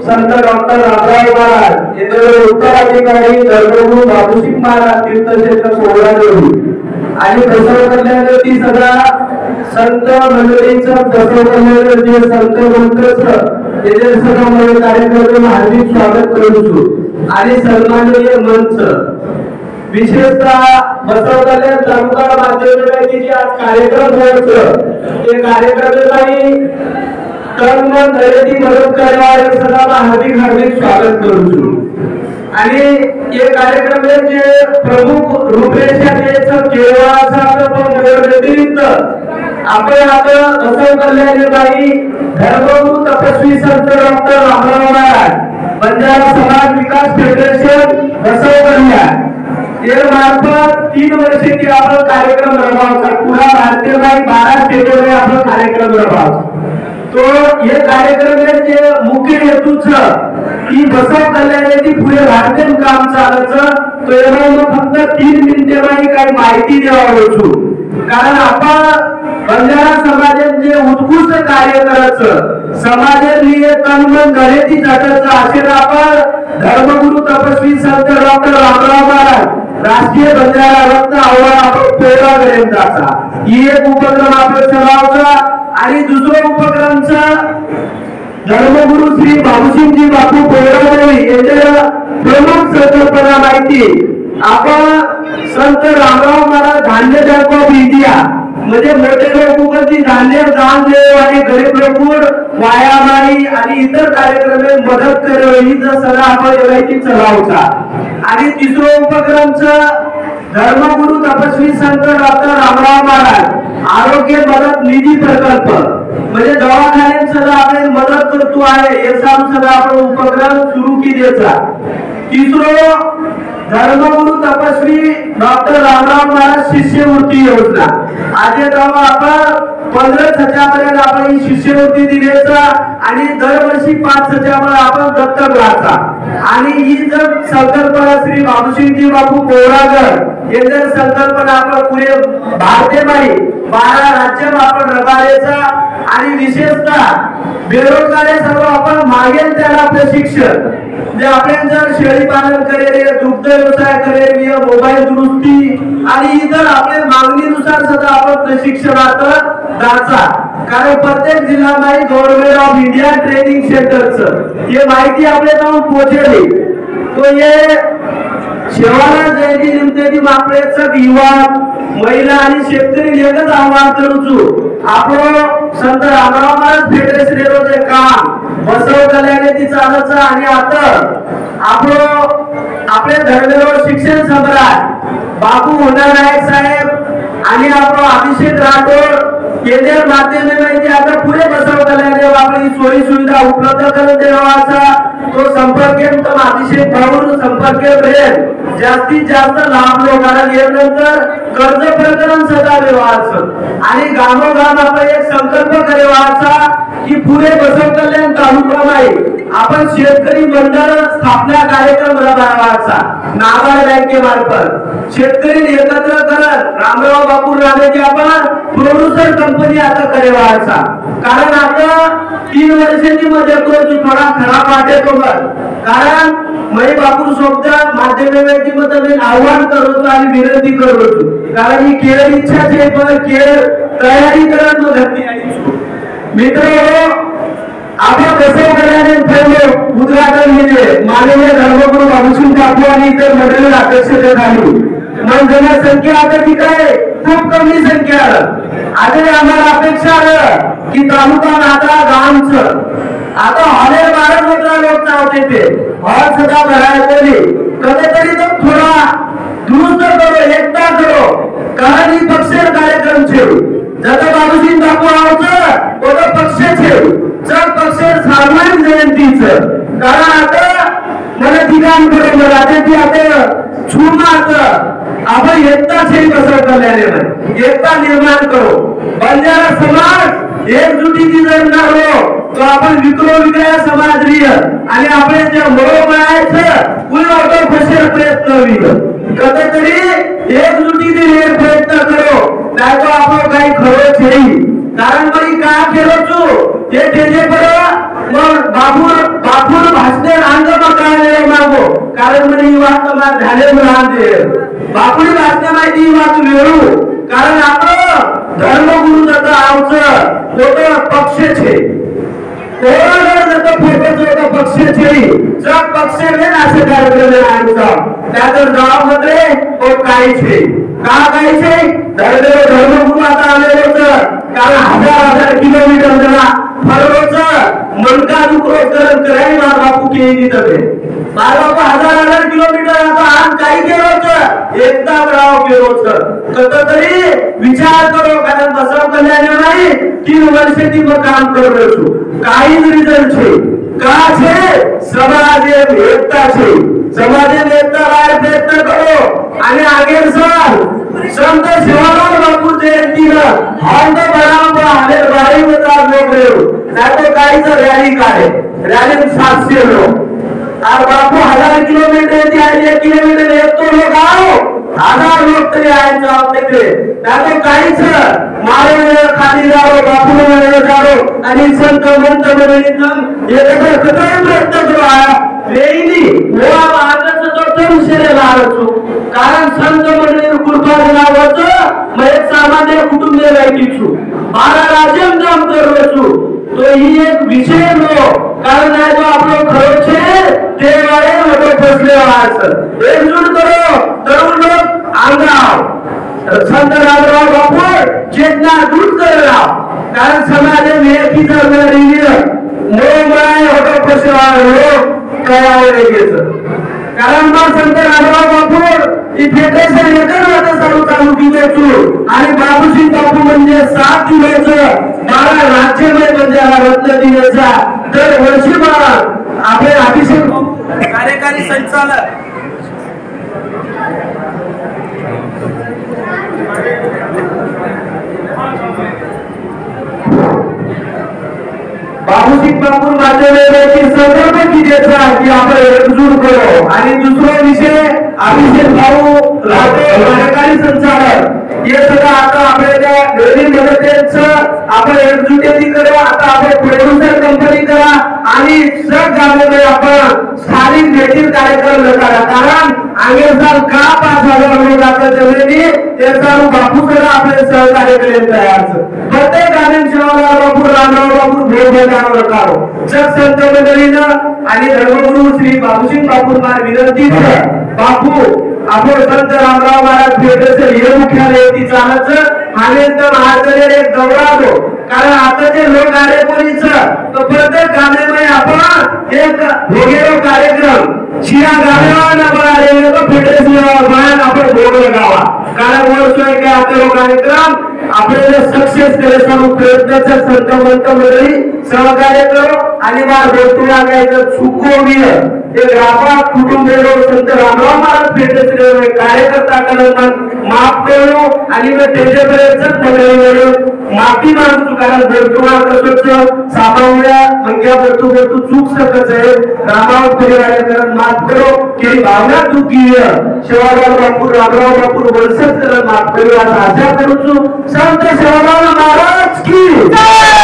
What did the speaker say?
संत doctor Ramrao Maharaj यांचे उत्तराधिकारी धर्मगुरू बाबूसिंग महाराज तीर्थक्षेत्र कोल्हापूर आणि बसव कल्याणज्योती सगळा संत मंडळींचं बसव कल्याणज्योती संत मंत्रच येथे सगळं कार्यक्रम हार्दिक स्वागत करू आणि सन्माननीय मंच विशेषतः बसव कल्याण तालुका माध्यमिक समितीचे आज कार्यक्रम होतं ते कार्यक्रमासाठी तन मन धैर्याची मदत करणारे सगळ्यांना हार्दिक स्वागत करू आणि ये कार्यक्रमाचे प्रमुख रूपरेषा द्यायचं केवळाचा पण व्यतिरिक्त आपण आता बसव कल्याणबाई धर्मगुरू तपस्वी संत डॉक्टर रामराव महाराज बंजारा समाज विकास फेडरेशन बसव कल्याण या मार्फत 3 वर्षाची आपण कार्यक्रम राबवतो पुरा भारतीय बाई 12 स्टेटवर आपण कार्यक्रम राबवतो तो ये कार्यक्रमाचे मुख्य हेतूच की बसव कल्याणाची पुढे भारतीय काम चालतं तो याला फक्त 3 मिनिटे काही माहिती द्यावं कारण आपण बंजारा समाजात जे उत्कृष्ट कार्य करायचं समाजातली तन मन धैर्याची जाटाचं असे आपण धर्मगुरू तपस्वी संत डॉक्टर रामराव महाराज राष्ट्रीय बंजारा रत्न अवॉर्ड आपण पेरा करेंचा ही एक उपक्रम आपण चलावचा आणि दुसरा उपक्रमचा धर्मगुरू श्री बाबूसिंगजी बापू पेरादेवी यांच्या प्रमुख संकल्पना माहिती आपण संत रामराव महाराज धान्य बँक ऑफ इंडिया म्हणजे मोठे लोकांची धान्य दान देव आणि गरीब लोक वायामाई आणि इतर कार्यक्रम मदत करेल ही सगळं आपण एवढी चलावचा आणि तिसरा उपक्रमचा धर्मगुरू तपस्वी संत डॉक्टर रामराव महाराज आरोग्य मदत निधी प्रकल्प म्हणजे दवाखान्यात सगळं आपण मदत करतो आहे याचा सगळं आपण उपक्रम सुरू केलेचा तिसरा धर्मगुरू तपस्वी डॉक्टर रामराव महाराज शिष्यवृत्ती योजना आज आपण 15,000 पर्यंत आपण ही शिष्यवृत्ती दिलेचा आणि दरवर्षी 5,000 आपण दत्तक घ्यायचा आणि ही जर संकल्पना श्री बाबूसिंगजी बापू पोरागर यांची संकल्पना आपण पुरे भारतीयबाई 12 राज्यात आपण रबायचा आणि विशेषतः बेरोजगार सर्व आपण मागेल त्याला प्रशिक्षण जे आपण जर शेळी पालन करेल दुग्ध व्यवसाय करेल मोबाईल दुरुस्ती आणि इतर आपल्या मागणीनुसार सुद्धा आपण प्रशिक्षणात जायचा कारण प्रत्येक जिल्ह्यामध्ये गव्हर्नमेंट ऑफ इंडिया ट्रेनिंग सेंटरचं हे माहिती आपल्या जाऊन पोहोचली तो हे शेवाला जयंती निमित्ताने आपल्याचं युवा महिला आणि शेतकरी एकच आव्हान करूचू आपण संत रामराव महाराज फेडरेशन काम बसव कल्याणाची चालचं आणि आता आपण आपल्या धर्मेवर शिक्षण सम्राट बापू नाईक साहेब आणि आपण अभिषेक राठोड केंद्रीय माध्यमिक आता पुढे बसव कल्याण आपली सोयी सुविधा उपलब्ध करून देवाचा तो संपर्क अभिषेक भाऊ संपर्क रेल जास्तीत जास्त लाभ लोकांना गेल्यानंतर कर्ज प्रकरण सदा व्यवहाराचं आणि गावोगाव आपण एक संकल्प करायचा की पुढे बसव कल्याण तालुक्यामध्ये आपण शेतकरी मंडळ स्थापना कार्यक्रम राबवायचा नाबार्ड बँकेमार्फत शेतकरी एकत्र करत रामराव बापू रामेजी आपण प्रोड्युसर कंपनी आता करायचा कारण आता 3 वर्षांची मदत करतो थोडा खराब वाटेल कारण मई बापू सोबत माध्यमिक मध्ये आव्हान करतो आणि विनंती करतो कारण ही केळ इच्छा आहे पण केळ तयारी करत घातली आहे मित्र आपण बसव कल्याण ठेवले उद्घाटन केले माननीय धर्मगुरू बाबूसिंग बापू आणि इतर मंडळी अध्यक्ष झाली मग जनसंख्या आता ठीक आहे खूप कमी संख्या आता आम्हाला अपेक्षा आहे की तालुका आता गावचं आता हॉलेर 12 मीटर लोक चावते ते हॉल सदा भरायला कधीतरी तो थोडा दुरुस्त करो एकता करो कारण ही पक्ष कार्यक्रम छे जता बाबूसिंग बापू आवचं तो पक्ष छे जर पक्ष सामान्य जयंतीचं कारण आता मला ठिकाण करो मला ते आता छूमात आपण एकता छे बसव कल्याण एकता निर्माण करो बंजारा समाज एकजुटीची जर न हो तो आपण विक्रोविक्रय समाज रिय आणि आपण जे मरोमायचं पुन्हा ऑटो फसेर प्रयत्न होईल कधीतरी एकजुटीने प्रयत्न करो नाही तो आपण काही खरं छेई कारण मग का केलो तू हे तेजे पर मग बापूर कारण म्हणे ही वाट तुम्हाला झाले राहते बापुडी वाचण्या माहिती ही वाट वेळू कारण आपण धर्मगुरु जातं आमचं मोठं पक्ष छे पक्ष छे जग पक्ष में असे कार्यक्रम आमचा त्याचं गावामध्ये काही छे का काही छे धर्मगुरु आता आलेले होतं कारण हजार किलोमीटर जरा फरवचं मनका दुखरोकरण करायला बापू केली तबे बापू हजार किलोमीटर आता आज काही केलं होतं एकदा राव केलं होतं कसं तरी विचार करो कारण बसव कल्याण नाही 3 वर्ष ती मग काम करू काहीच रिझल्ट छे का छे समाज एकता छे समाज एकता राय प्रयत्न करो आणि आगे सर संत सेवालाल बापू जयंतीला हॉर्न बराबर हले 22,000 लोग रहे नातो काहीच रॅली काढे रॅली 700 लोग और बापू 1000 किलोमीटर ती आहे 1 किलोमीटर येतो लोक आओ 1000 लोक तरी आहे जाऊ तिकडे नातो काहीच मारे खाली जाओ बापू ने जाओ आणि संत मंत म्हणून एकत्र कतय प्रयत्न करू वेईनी वो आजच तो विषय लावतो कारण संत मंडळी कृपा नावाचं मग एक सामान्य कुटुंबीय राहिलीचू 12 राज्यम काम करवचू तो ही एक विषय नो कारण आहे जो आपलं खरं छे ते वाळे लोक बसले आज एकजूट करो तरुण लोक आंगाव संत रामराव बापू चेतना दूर करा कारण समाज में एकीचा मेरीय मोमाय होतो पशवाळ हो काय कारण मग संत रामराव बापू इथे त्याचं एकच चालू केलं आणि बाबूजी बापू म्हणजे 7 जुलैचं 12 राज्यमय बंजारा रत्न दिनाचा दर वर्षी आपले अभिषेक कार्यकारी संचालक बाबूजी बापू माध्यमाची संकल्प कितीचा की आपण एकजूट करू आणि दुसरा विषय अभिषेक भाऊ राठोड कार्यकारी संचालक हे सगळं आता आपल्याला दोन्ही मदतीचं आपण एकजुटीने करू आता आपण प्रोड्युसर कंपनी करा आणि सग गावामध्ये आपण स्थानिक भेटील कार्यक्रम करा कारण आंगेसाल का 5,000 लोक आता जमिनी त्याचा बापू सगळं आपले सहकार्य करेल तयार प्रत्येक गाण्या शिवाला बापू रामराव बापू भेट करो जग संत मंडळीनं आणि धर्मगुरु श्री बाबूसिंग बापू मार विनंती बापू आपण संत रामराव महाराज भेटचं हे मुख्यालय ती चालच आणि तर महाराजांनी एक दौरा दो कारण आता जे लोक कार्यक्रमीचं तो प्रत्येक गाण्यामध्ये आपण एक भोगेरो कार्यक्रम शिया गाण्यावर बघायला तो फेडरेशन बाहेर आपण भोगलं गावा कारण वर्ष आहे की आता कार्यक्रम आपल्याला सक्सेस करायचा प्रयत्नाचा संत मंत मंडळी सहकार्य करो आणि बार बोलतोला गायचं चुकोवीय ते ग्राहक कुटुंब संत रामराव महाराज फेडरेशन कार्यकर्ता करून माफ करू आणि मग त्याच्यापर्यंत मंडळी माफी मागतो कारण बोलतोला कसं सामान्य संख्या बोलतो चूक सकत आहे रामराव परिवाराकडून माफ करो की भावना चुकी शिवालाल बापू रामराव बापू वंशज माफ करू असं आशा करूचू संत शिवालाल महाराज की जय।